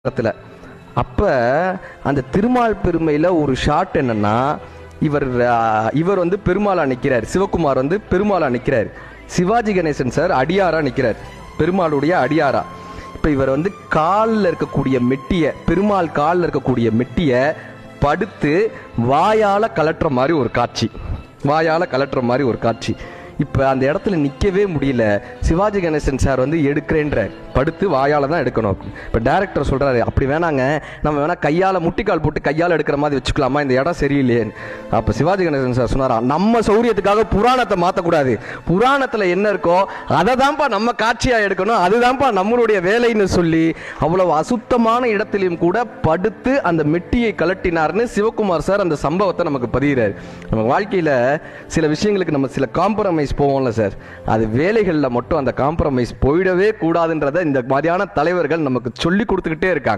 இடத்துல அப்ப அந்த திருமால் பெருமையில ஒரு ஷாட் என்னன்னா, இவர் வந்து பெருமாளா நிற்கிறார், சிவகுமார் வந்து பெருமாளா நிற்கிறார், சிவாஜி கணேசன் சார் அடியாரா நிற்கிறார், பெருமாளுடைய அடியாரா. இப்போ இவர் வந்து காலில் இருக்கக்கூடிய மெட்டிய, பெருமாள் காலில் இருக்கக்கூடிய மெட்டிய படுத்து வாயால் கலட்டுற மாதிரி ஒரு காட்சி, வாயால் கலட்டுற மாதிரி ஒரு காட்சி. இப்போ அந்த இடத்துல நிற்கவே முடியல. சிவாஜி கணேசன் சார் வந்து எடுக்கிறேன்ற, படுத்து வாயால் தான் எடுக்கணும். இப்போ டேரக்டர் சொல்கிறாரு, அப்படி வேணாங்க, நம்ம வேணால் கையால் முட்டிக்கால் போட்டு கையால் எடுக்கிற மாதிரி வச்சுக்கலாமா, இந்த இடம் சரியில்லையேன்னு. அப்போ சிவாஜி கணேசன் சார் சொன்னாரா, நம்ம சௌரியத்துக்காக புராணத்தை மாற்றக்கூடாது, புராணத்தில் என்ன இருக்கோ அதை தான்ப்பா நம்ம காட்சியாக எடுக்கணும், அதுதான்ப்பா நம்மளுடைய வேலைன்னு சொல்லி அவ்வளவு அசுத்தமான இடத்திலையும் கூட படுத்து அந்த மெட்டியை கலட்டினார்னு சிவகுமார் சார் அந்த சம்பவத்தை நமக்கு பதிகிறார். நம்ம வாழ்க்கையில் சில விஷயங்களுக்கு நம்ம சில காம்ப்ரமைஸ் போவோம்ல சார், அது வேலைகளில் மட்டும் அந்த காம்ப்ரமைஸ் போயிடவே கூடாதுன்றதை இந்த மாதிரியான தலைவர்கள் நமக்கு சொல்லி கொடுத்துக்கிட்டே இருக்காங்க.